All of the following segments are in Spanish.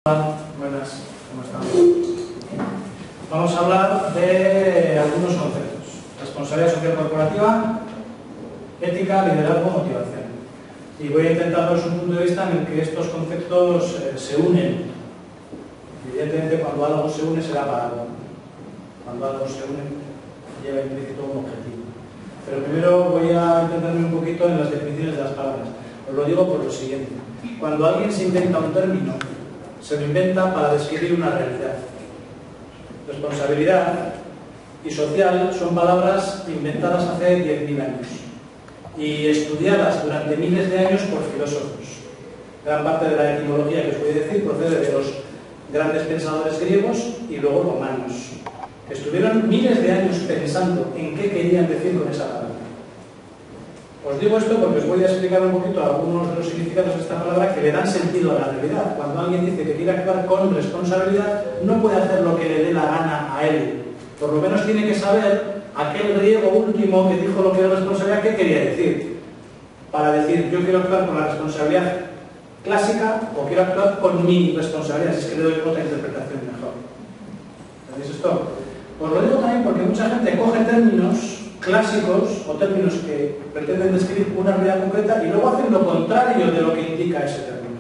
Buenas, ¿cómo estamos? Vamos a hablar de algunos conceptos: responsabilidad social corporativa, ética, liderazgo, motivación. Y voy a intentar daros un punto de vista en el que estos conceptos se unen. Evidentemente, cuando algo se une será para algo. Cuando algo se une lleva implícito un objetivo. Pero primero voy a intentarme un poquito en las definiciones de las palabras. Os lo digo por lo siguiente: cuando alguien se inventa un término, se lo inventa para describir una realidad. Responsabilidad y social son palabras inventadas hace 10.000 años y estudiadas durante miles de años por filósofos. Gran parte de la etimología que os voy a decir procede de los grandes pensadores griegos y luego romanos, que estuvieron miles de años pensando en qué querían decir con esa palabra. Os digo esto porque os voy a explicar un poquito algunos de los significados de esta palabra que le dan sentido a la realidad. Cuando alguien dice que quiere actuar con responsabilidad, no puede hacer lo que le dé la gana a él. Por lo menos tiene que saber aquel griego último que dijo lo que era responsabilidad, qué quería decir. Para decir, yo quiero actuar con la responsabilidad clásica o quiero actuar con mi responsabilidad, si es que le doy otra interpretación mejor. ¿Entendéis esto? Os lo digo también porque mucha gente coge términos clásicos o términos que pretenden describir una realidad concreta y luego hacen lo contrario de lo que indica ese término.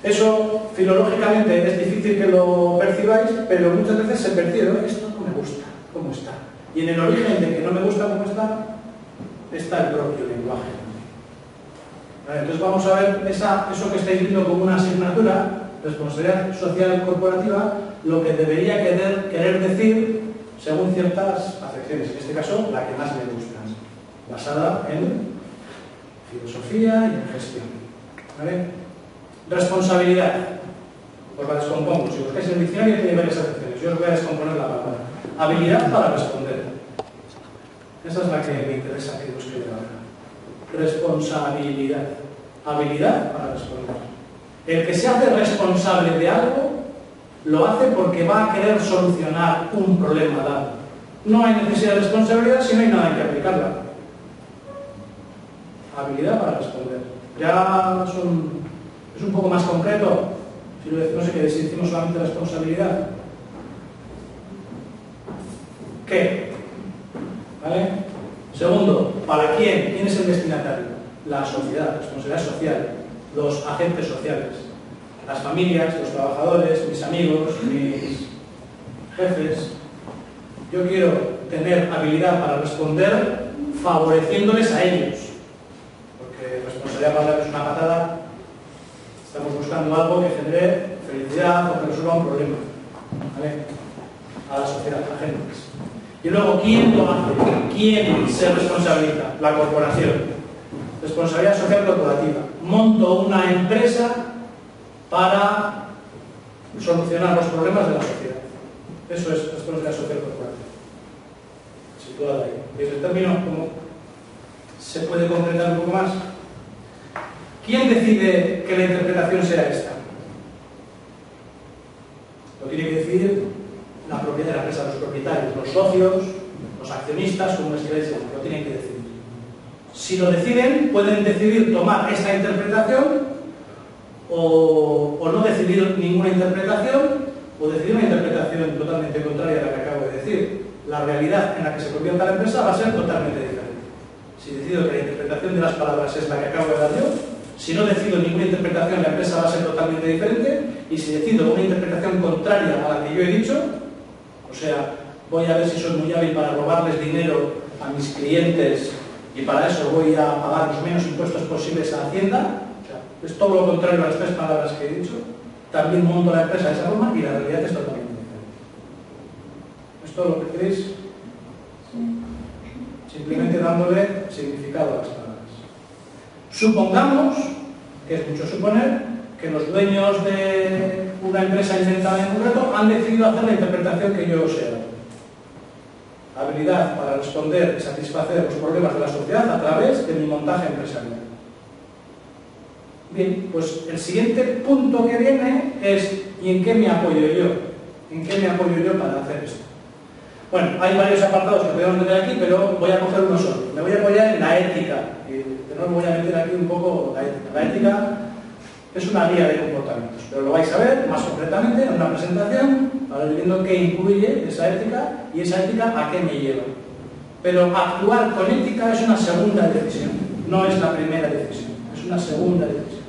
Eso, filológicamente, es difícil que lo percibáis, pero muchas veces se percibe: esto no me gusta, ¿cómo está? Y en el origen de que no me gusta cómo está el propio lenguaje. Vale, entonces vamos a ver eso que estáis viendo como una asignatura, responsabilidad social corporativa, lo que debería querer decir según ciertas acepciones, en este caso la que más me gusta, basada en filosofía y en gestión. ¿Vale? Responsabilidad. Os la descompongo. Si buscáis en el diccionario tiene varias acepciones. Yo os voy a descomponer la palabra. Habilidad para responder. Esa es la que me interesa que busquéis ahora. Responsabilidad. Habilidad para responder. El que se hace responsable de algo lo hace porque va a querer solucionar un problema dado. No hay necesidad de responsabilidad si no hay nada en que aplicarla. Habilidad para responder. Ya es un poco más concreto. Si no sé qué, si decimos solamente responsabilidad. ¿Qué? ¿Vale? Segundo, ¿para quién? ¿Quién es el destinatario? La sociedad, responsabilidad social, los agentes sociales. Las familias, los trabajadores, mis amigos, mis jefes. Yo quiero tener habilidad para responder favoreciéndoles a ellos. Porque responsabilidad para darles una patada, estamos buscando algo que genere felicidad o que resuelva un problema. ¿Vale? A la sociedad, a agentes. Y luego, ¿quién lo hace? ¿Quién se responsabiliza? La corporación. Responsabilidad social corporativa. Monto una empresa para solucionar los problemas de la sociedad. Eso es responsabilidad social corporativa. Situada ahí. ¿Y ese término cómo se puede concretar un poco más? ¿Quién decide que la interpretación sea esta? Lo tiene que decidir la propiedad de la empresa, los propietarios, los socios, los accionistas, como les queráis llamar, lo tienen que decidir. Si lo deciden, pueden decidir tomar esta interpretación o no decidir ninguna interpretación, o decidir una interpretación totalmente contraria a la que acabo de decir. La realidad en la que se convierta la empresa va a ser totalmente diferente. Si decido que la interpretación de las palabras es la que acabo de dar yo, si no decido ninguna interpretación, la empresa va a ser totalmente diferente, y si decido una interpretación contraria a la que yo he dicho, o sea, voy a ver si soy muy hábil para robarles dinero a mis clientes y para eso voy a pagar los menos impuestos posibles a Hacienda, es todo lo contrario a las tres palabras que he dicho, también monto la empresa de esa forma y la realidad es totalmente diferente. ¿Es todo lo que queréis? Simplemente dándole significado a las palabras. Supongamos, que es mucho suponer, que los dueños de una empresa inventada en concreto han decidido hacer la interpretación que yo os he dado. Habilidad para responder y satisfacer los problemas de la sociedad a través de mi montaje empresarial. Bien, pues el siguiente punto que viene es: ¿y en qué me apoyo yo? ¿En qué me apoyo yo para hacer esto? Bueno, hay varios apartados que podemos meter aquí, pero voy a coger uno solo. Me voy a apoyar en la ética. Y de nuevo voy a meter aquí un poco la ética. La ética Es una guía de comportamientos, pero lo vais a ver más concretamente en una presentación para ir viendo qué incluye esa ética y esa ética a qué me lleva. Pero actuar con ética es una segunda decisión, no es la primera decisión, es una segunda decisión.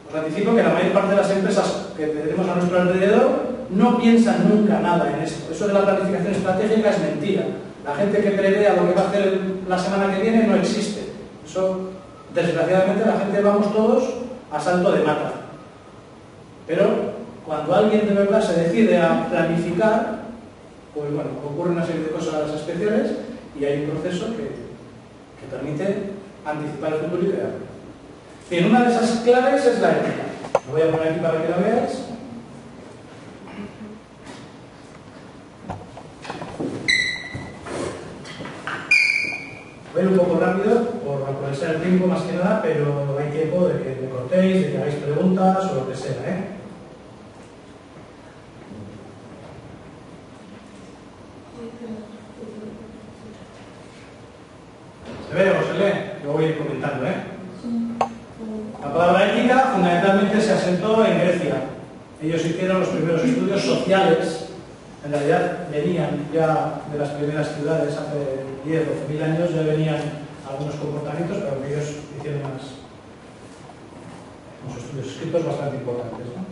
Os anticipo que la mayor parte de las empresas que tenemos a nuestro alrededor no piensan nunca nada en esto. Eso de la planificación estratégica es mentira. La gente que prevea lo que va a hacer la semana que viene no existe. Eso, desgraciadamente, la gente vamos todos a salto de mata. Pero cuando alguien de verdad se decide a planificar, pues bueno, ocurre una serie de cosas especiales y hay un proceso que permite anticipar el futuro y crearlo. Bien, una de esas claves es la ética. Lo voy a poner aquí para que la veáis. Voy a ir un poco rápido por aprovechar el tiempo más que nada, pero hay tiempo de que me cortéis, de que hagáis preguntas o lo que sea, ¿eh? ¿Se ve o se lee? Lo voy a ir comentando, ¿eh? La palabra ética fundamentalmente se asentó en Grecia. Ellos hicieron los primeros estudios sociales. En realidad venían ya de las primeras ciudades hace 10 o 12.000 años, ya venían algunos comportamientos, pero ellos hicieron unos estudios escritos bastante importantes, ¿no?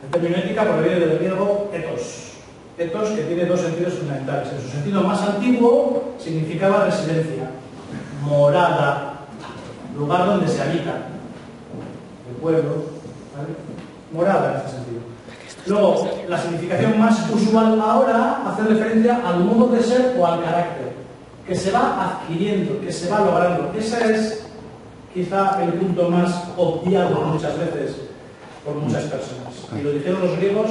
El término ética proviene del griego ethos. Ethos, que tiene dos sentidos fundamentales. En su sentido más antiguo significaba residencia, morada, lugar donde se habita, el pueblo, ¿vale? Morada en este sentido. Luego, la significación más usual ahora hace referencia al modo de ser o al carácter, que se va adquiriendo, que se va logrando. Ese es quizá el punto más obviado muchas veces por muchas personas. Y lo dijeron los griegos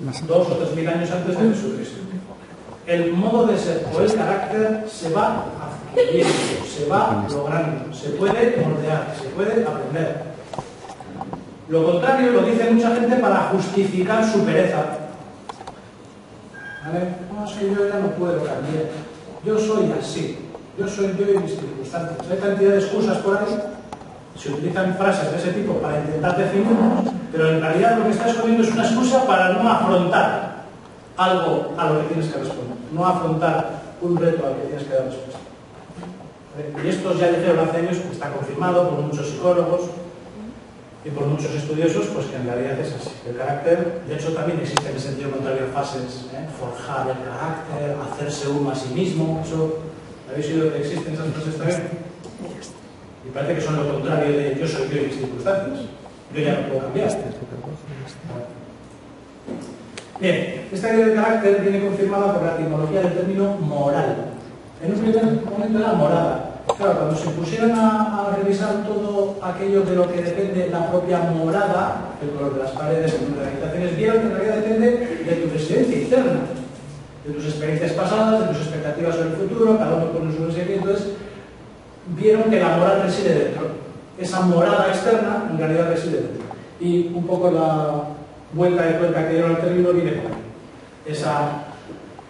2.000 o 3.000 años antes de Jesucristo. El modo de ser o el carácter se va adquiriendo, se va logrando, se puede moldear, se puede aprender. Lo contrario lo dice mucha gente para justificar su pereza. ¿Vale? No, es que yo ya no puedo cambiar. Yo soy así. Yo soy yo y mis circunstancias. Hay cantidad de excusas por ahí. Se utilizan frases de ese tipo para intentar definirnos, pero en realidad lo que está escondiendo es una excusa para no afrontar algo a lo que tienes que responder. No afrontar un reto al que tienes que dar respuesta. ¿Vale? Y esto ya dijeron hace años que está confirmado por muchos psicólogos y por muchos estudiosos, pues que en realidad es así. El carácter, de hecho, también existe en el sentido contrario fases, forjar el carácter, hacerse uno a sí mismo. Eso, ¿habéis oído que existen esas frases también? Y parece que son lo contrario de yo soy yo y mis circunstancias. Yo ya no puedo cambiar. Bien, esta idea de carácter viene confirmada por la etimología del término moral. En un primer momento era morada. Claro, cuando se pusieron a revisar todo aquello de lo que depende la propia morada, el color de las paredes, el número de habitaciones, vieron que en realidad depende de tu residencia interna, de tus experiencias pasadas, de tus expectativas sobre el futuro, cada uno pone su residencia. Entonces, vieron que la moral reside dentro. Esa morada externa en realidad reside dentro. Y un poco la vuelta de tuerca que dieron al término viene por ahí.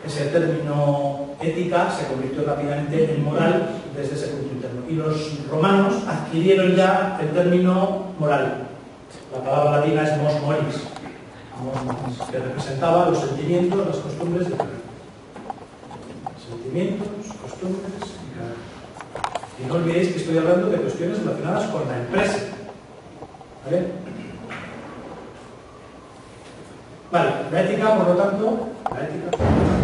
Ese término ética se convirtió rápidamente en moral desde ese punto interno. Y los romanos adquirieron ya el término moral. La palabra latina es mos moris, que representaba los sentimientos, las costumbres y el carácter. Sentimientos, costumbres y carácter. Y no olvidéis que estoy hablando de cuestiones relacionadas con la empresa. ¿Vale? Vale, la ética, por lo tanto,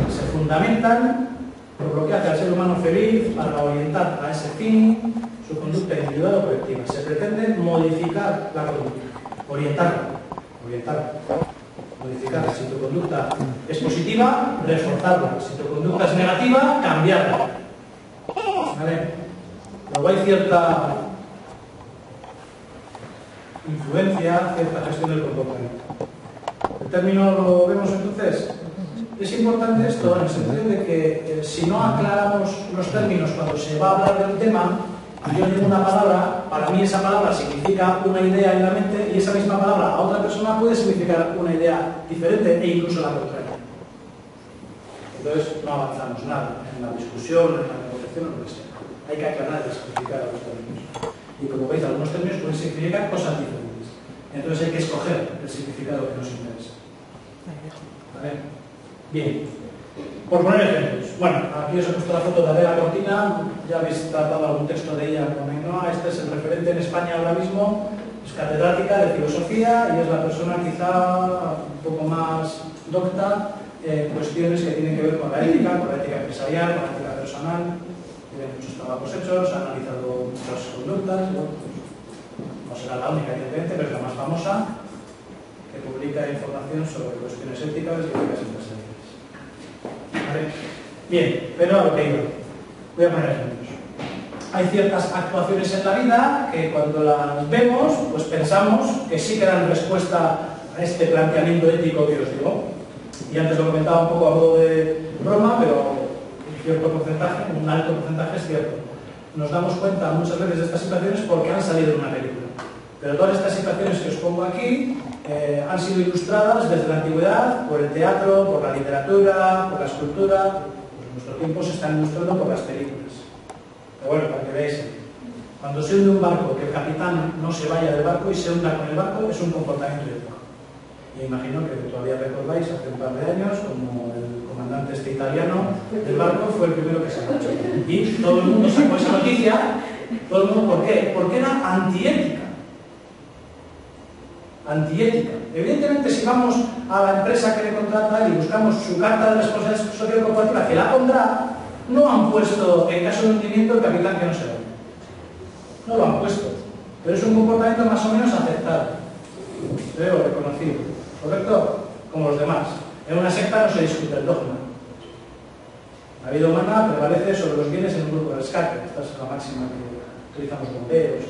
se fundamentan por lo que hace al ser humano feliz para orientar a ese fin su conducta individual o colectiva. Se pretende modificar la conducta, orientarla, modificarla. Si tu conducta es positiva, reforzarla. Si tu conducta es negativa, cambiarla. ¿Vale? Luego hay cierta influencia, cierta gestión del comportamiento. El término lo vemos entonces. Es importante esto en el sentido de que si no aclaramos los términos cuando se va a hablar de un tema, y yo digo una palabra, para mí esa palabra significa una idea en la mente y esa misma palabra a otra persona puede significar una idea diferente e incluso la contraria. Entonces no avanzamos nada en la discusión, en la negociación o lo que sea. Hay que aclarar y significar los términos. Y como veis, algunos términos pueden significar cosas diferentes. Entonces hay que escoger el significado que nos interesa. ¿Vale? Bien. Por poner ejemplos. Bueno, aquí os he puesto la foto de Adela Cortina. Ya habéis tratado algún texto de ella con Ainhoa. Este es el referente en España ahora mismo. Es catedrática de filosofía y es la persona quizá un poco más docta en cuestiones que tienen que ver con la ética empresarial, con la ética personal. Tiene muchos trabajos hechos, ha analizado muchas conductas. No será la única, evidentemente, pero es la más famosa, que publica información sobre cuestiones éticas y éticas empresariales. ¿Vale? Bien, pero a lo que iba. Voy a poner ejemplos. Hay ciertas actuaciones en la vida que cuando las vemos, pues pensamos que sí que dan respuesta a este planteamiento ético que os digo. Y antes lo comentaba un poco a modo de broma, pero un cierto porcentaje, un alto porcentaje es cierto. Nos damos cuenta muchas veces de estas situaciones porque han salido en una película. Pero todas estas situaciones que os pongo aquí han sido ilustradas desde la antigüedad por el teatro, por la literatura, por la escultura. Pues en nuestro tiempo se están ilustrando por las películas. Pero bueno, para que veáis, cuando se hunde un barco, que el capitán no se vaya del barco y se hunda con el barco, es un comportamiento ético. Y imagino que todavía recordáis hace un par de años, como el comandante este italiano del barco fue el primero que se marchó. Y todo el mundo sacó esa noticia. Todo el mundo, ¿por qué? Porque era antiética. Antiética. Evidentemente, si vamos a la empresa que le contrata y buscamos su carta de responsabilidad social corporativa, que la pondrá, no han puesto, en caso de hundimiento, el capitán que no se vaya. No lo han puesto. Pero es un comportamiento más o menos aceptado. Creo, reconocido. ¿Correcto? Como los demás. En una secta no se discute el dogma. La vida humana prevalece sobre los bienes en un grupo de rescate. Esta es la máxima que utilizan los bomberos.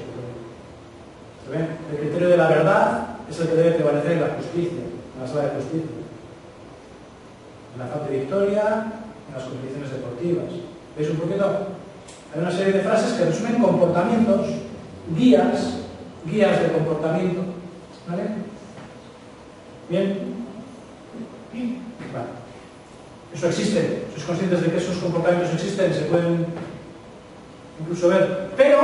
¿Se ven? El criterio de la verdad es el que debe prevalecer en la justicia, en la sala de justicia. En la falta de victoria, en las competiciones deportivas. ¿Veis un poquito? Hay una serie de frases que resumen comportamientos, guías de comportamiento. ¿Vale? ¿Bien? Vale. Eso existe. ¿Sois conscientes de que esos comportamientos existen? Se pueden incluso ver. Pero,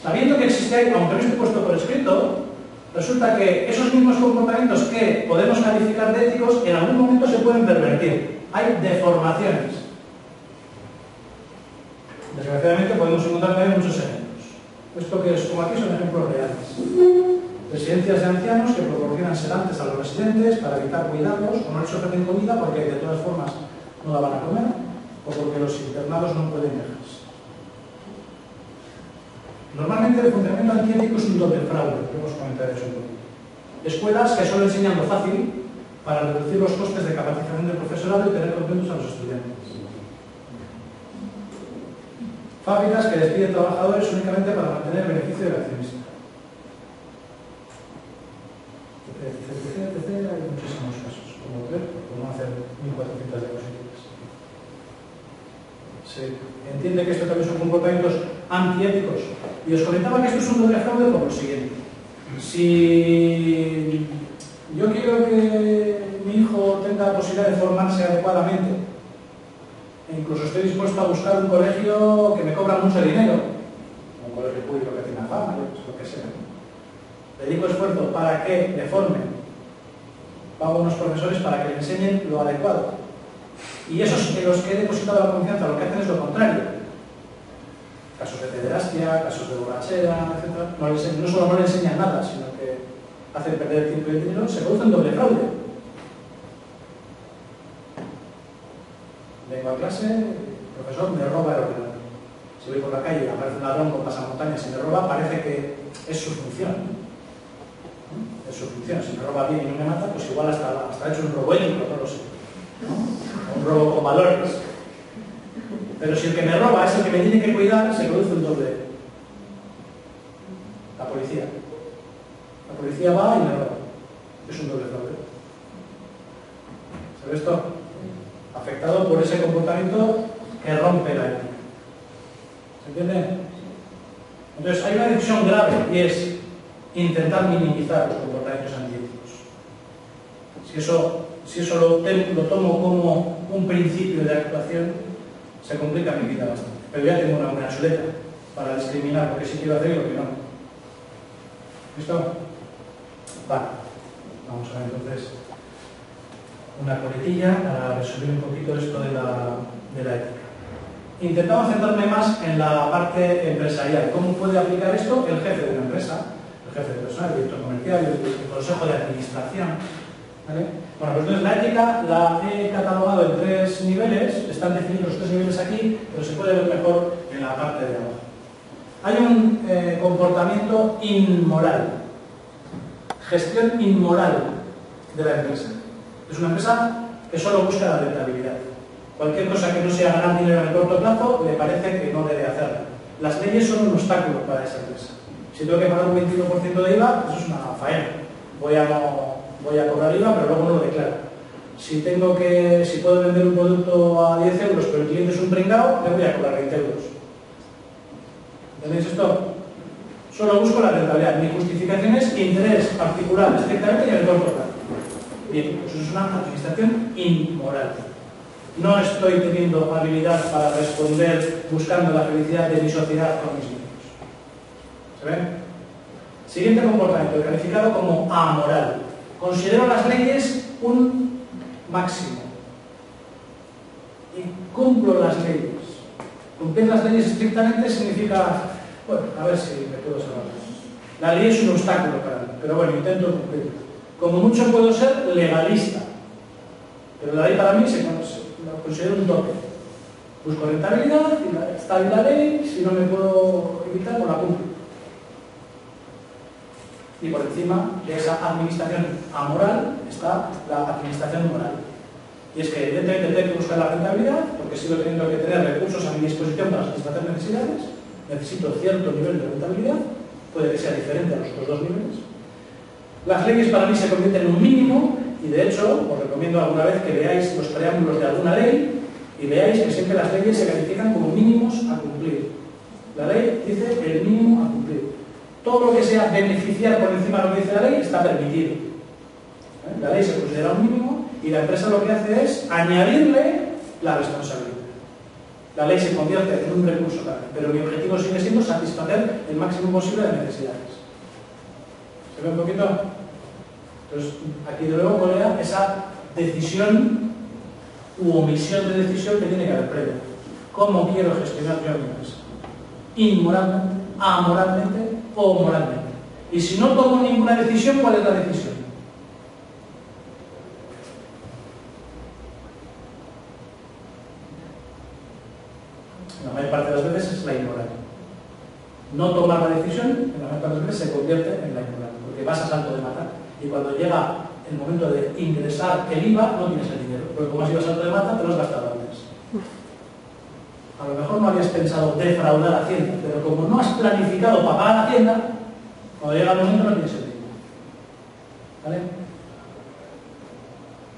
sabiendo que existe, aunque no esté puesto por escrito, resulta que esos mismos comportamientos que podemos calificar de éticos, en algún momento se pueden pervertir. Hay deformaciones. Desgraciadamente podemos encontrar también muchos ejemplos. Esto que os pongo aquí son ejemplos reales. Residencias de ancianos que proporcionan sedantes a los residentes para evitar cuidados, o no les ofrecen comida porque de todas formas no la van a comer, o porque los internados no pueden dejarse. Normalmente el funcionamiento antiético es un doble fraude, que hemos comentado eso un poquito. Escuelas que solo enseñan lo fácil para reducir los costes de capacitación del profesorado y tener contentos a los estudiantes. Fábricas que despiden trabajadores únicamente para mantener el beneficio del accionista. Hay muchísimos casos, como ver, como hacer 1400 diapositivas. Se entiende que esto también son comportamientos antiéticos. Y os comentaba que esto es un doble fraude por lo siguiente. Si yo quiero que mi hijo tenga la posibilidad de formarse adecuadamente, e incluso estoy dispuesto a buscar un colegio que me cobra mucho dinero, un colegio público que tenga fama, lo que sea, dedico esfuerzo para que le formen, pago a unos profesores para que le enseñen lo adecuado. Y esos en los que he depositado la confianza lo que hacen es lo contrario. Casos de pederastia, casos de borrachera, etc. No solo no le enseñan nada, sino que hacen perder el tiempo y el dinero, se produce un doble fraude. Vengo a clase, el profesor me roba el ordenador. Si voy por la calle y aparece un ladrón con pasamontañas y me roba, parece que es su función. Es su función. Si me roba bien y no me mata, pues igual hasta ha hecho un robo ético, no lo sé. Un robo con valores. Pero si el que me roba es el que me tiene que cuidar, se produce un doble. La policía. La policía va y me roba. Es un doble fraude. ¿Se ve esto? Afectado por ese comportamiento que rompe la ética. ¿Se entiende? Entonces hay una decisión grave y es intentar minimizar los comportamientos antiéticos. Si eso lo tomo como un principio de actuación, se complica mi vida bastante. Pero ya tengo una buena chuleta para discriminar lo que sí quiero hacer y lo que no. ¿Listo? Vale, vamos a ver entonces una coletilla para resumir un poquito esto de la ética. Intentamos centrarme más en la parte empresarial. ¿Cómo puede aplicar esto el jefe de una empresa, el jefe de personal, el director comercial, el consejo de administración? ¿Vale? Bueno, pues entonces la ética la he catalogado en 3 niveles, están definidos los 3 niveles aquí, pero se puede ver mejor en la parte de abajo. Hay un comportamiento inmoral, gestión inmoral de la empresa. Es una empresa que solo busca la rentabilidad. Cualquier cosa que no sea ganar dinero en el corto plazo le parece que no debe hacerla. Las leyes son un obstáculo para esa empresa. Si tengo que pagar un 21% de IVA, eso es una faena. Voy a cobrar IVA, pero luego no lo declaro. Si puedo vender un producto a 10 euros, pero el cliente es un pringao, le voy a cobrar 20 euros. ¿Entendéis esto? Solo busco la rentabilidad. Mi justificación es interés particular, estrictamente y en el corto plazo. Bien, pues eso es una administración inmoral. No estoy teniendo habilidad para responder buscando la felicidad de mi sociedad con mis niños. ¿Se ven? Siguiente comportamiento, calificado como amoral. Considero las leyes un máximo y cumplo las leyes. Cumplir las leyes estrictamente significa, bueno, a ver si me puedo salvar. La ley es un obstáculo para mí, pero bueno, intento cumplirla. Como mucho puedo ser legalista, pero la ley para mí lo considero un tope. Busco rentabilidad, y está bien la ley, si no me puedo evitar, pues la cumplo. Y por encima de esa administración amoral está la administración moral. Y es que evidentemente tengo que buscar la rentabilidad, porque sigo teniendo que tener recursos a mi disposición para satisfacer necesidades, necesito cierto nivel de rentabilidad, puede que sea diferente a los otros 2 niveles. Las leyes para mí se convierten en un mínimo, y de hecho os recomiendo alguna vez que veáis los preámbulos de alguna ley y veáis que siempre las leyes se califican como mínimos a cumplir. La ley dice el mínimo a cumplir. Todo lo que sea beneficiar por encima de lo que dice la ley está permitido. La ley se considera un mínimo y la empresa lo que hace es añadirle la responsabilidad. La ley se convierte en un recurso clave, pero mi objetivo sigue siendo satisfacer el máximo posible de necesidades. ¿Se ve un poquito? Entonces, aquí de nuevo colea esa decisión u omisión de decisión que tiene que haber previa. ¿Cómo quiero gestionar yo mi empresa? Inmoralmente, amoralmente o moralmente. Y si no tomo ninguna decisión, ¿cuál es la decisión? La mayor parte de las veces es la inmoral. No tomar la decisión, en la mayor parte de las veces se convierte en la inmoral, porque vas a salto de mata. Y cuando llega el momento de ingresar el IVA, no tienes el dinero, porque como has ido a salto de mata, te lo has gastado antes. A lo mejor no habías pensado defraudar a Hacienda, pero como no has planificado para pagar a Hacienda, cuando llega el momento no tienes el dinero. ¿Vale?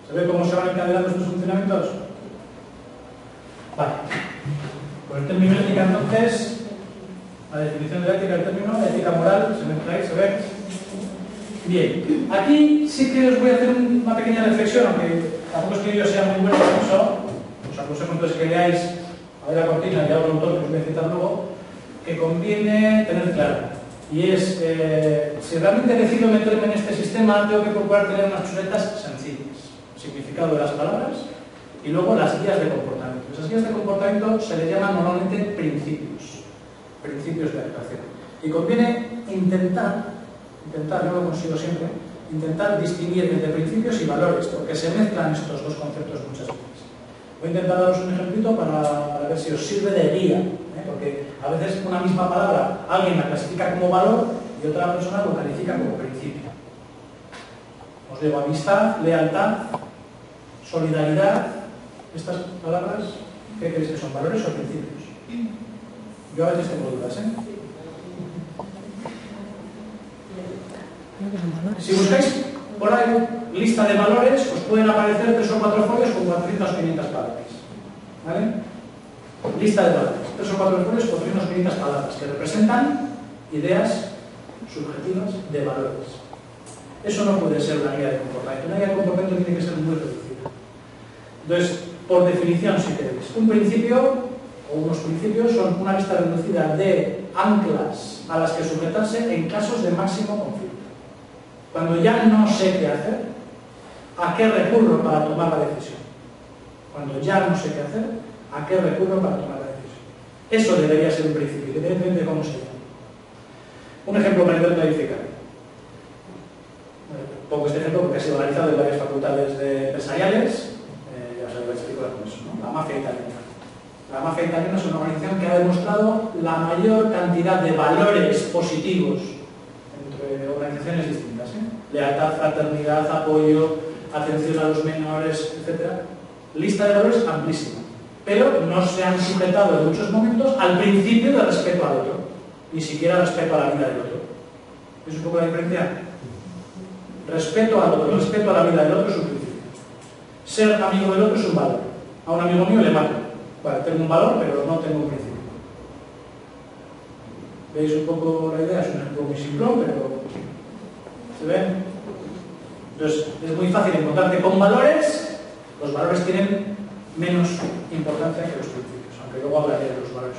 ¿Se ve cómo se van encadenando estos funcionamientos? Vale. Por el término ética, entonces, la definición de la ética, el término ética moral, se me trae, se ve. Bien, aquí sí que os voy a hacer una pequeña reflexión, aunque tampoco es que yo sea muy bueno en eso. Os aconsejo entonces que leáis a ver la cortina y a otro autor que os voy a citar luego, que conviene tener claro. Y es, si realmente decido meterme en este sistema, tengo que procurar tener unas chuletas sencillas. Significado de las palabras y luego las guías de comportamiento. Esas guías de comportamiento se les llaman normalmente principios de actuación. Y conviene intentar, yo lo consigo siempre, intentar distinguir entre principios y valores, porque se mezclan estos dos conceptos muchas veces. Voy a intentar daros un ejemplito para ver si os sirve de guía, porque a veces una misma palabra alguien la clasifica como valor y otra persona lo califica como principio. Os digo amistad, lealtad, solidaridad. Estas palabras, ¿qué creéis que son? ¿Valores o principios? Yo a veces tengo dudas, Si buscáis por ahí lista de valores, os pueden aparecer 3 o 4 folios con 400 o 500 palabras. ¿Vale? Lista de valores. 3 o 4 folios con 400 o 500 palabras que representan ideas subjetivas de valores. Eso no puede ser una guía de comportamiento. Una guía de comportamiento tiene que ser muy reducida. Entonces, por definición, si queréis, un principio o unos principios son una lista reducida de anclas a las que sujetarse en casos de máximo conflicto. Cuando ya no sé qué hacer, ¿a qué recurro para tomar la decisión? Cuando ya no sé qué hacer, ¿a qué recurro para tomar la decisión? Eso debería ser un principio, independientemente de cómo se llame. Un ejemplo para intentar clarificar. Pongo este ejemplo porque ha sido analizado en varias facultades empresariales. Ya os lo explico con eso, ¿no? La mafia italiana. La mafia italiana es una organización que ha demostrado la mayor cantidad de valores positivos entre organizaciones distintas, ¿eh? Lealtad, fraternidad, apoyo, atención a los menores, etc. Lista de valores amplísima. Pero no se han sujetado en muchos momentos al principio de respeto al otro, ni siquiera respeto a la vida del otro. ¿Es un poco la diferencia? Respeto al otro, respeto a la vida del otro es un principio. Ser amigo del otro es un valor. A un amigo mío le mato. Vale, tengo un valor, pero no tengo un principio. ¿Veis un poco la idea? Es un ejemplo muy simplón, pero ¿se ven? Entonces, es muy fácil encontrarte con valores. Los valores tienen menos importancia que los principios, aunque luego hablaré de los valores.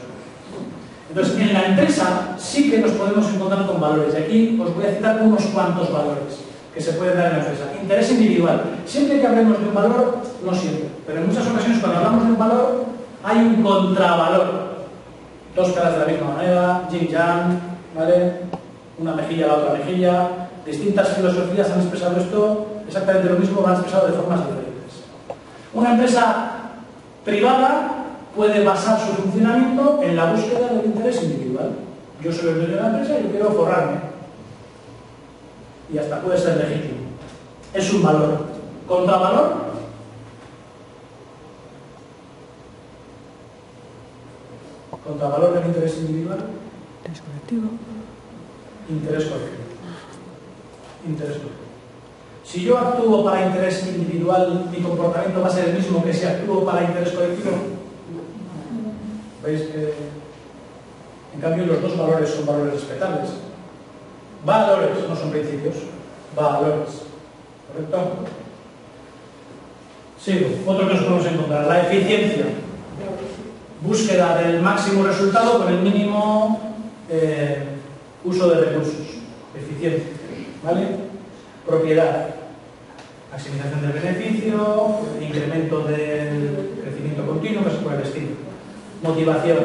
Entonces, en la empresa sí que nos podemos encontrar con valores. Y aquí os voy a citar unos cuantos valores que se pueden dar en la empresa. Interés individual. Siempre que hablemos de un valor, no siempre, pero en muchas ocasiones cuando hablamos de un valor, hay un contravalor. Dos caras de la misma moneda, yin-yang, ¿vale? Una mejilla a la otra mejilla. Distintas filosofías han expresado esto, exactamente lo mismo, lo han expresado de formas diferentes. Una empresa privada puede basar su funcionamiento en la búsqueda del interés individual. Yo soy el dueño de la empresa y yo quiero forrarme. Y hasta puede ser legítimo. Es un valor. ¿Contravalor? ¿Contravalor del interés individual? Interés colectivo. Interés colectivo. Interés colectivo. Si yo actúo para interés individual, mi comportamiento va a ser el mismo que si actúo para interés colectivo. ¿Veis que, en cambio, los dos valores son valores respetables? Valores, no son principios. Valores. ¿Correcto? Sigo. Otro que nos podemos encontrar. La eficiencia. Búsqueda del máximo resultado con el mínimo uso de recursos. Eficiencia. ¿Vale? Propiedad. Maximización del beneficio, incremento del crecimiento continuo, que es por el estilo. Motivación.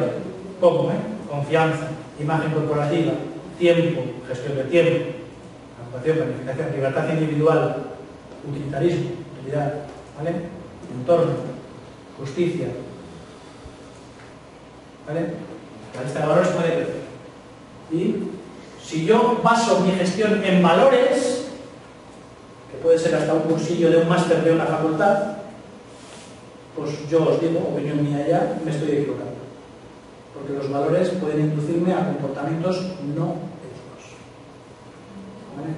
¿Cómo? Confianza. Imagen corporativa. Tiempo. Gestión del tiempo. Actuación, planificación. Libertad individual. Utilitarismo. Utilidad. ¿Vale? Entorno. Justicia. ¿Vale? La lista de valores puede crecer. Y si yo baso mi gestión en valores, que puede ser hasta un cursillo de un máster de una facultad, pues yo os digo, opinión mía ya, me estoy equivocando. Porque los valores pueden inducirme a comportamientos no éticos. ¿Vale?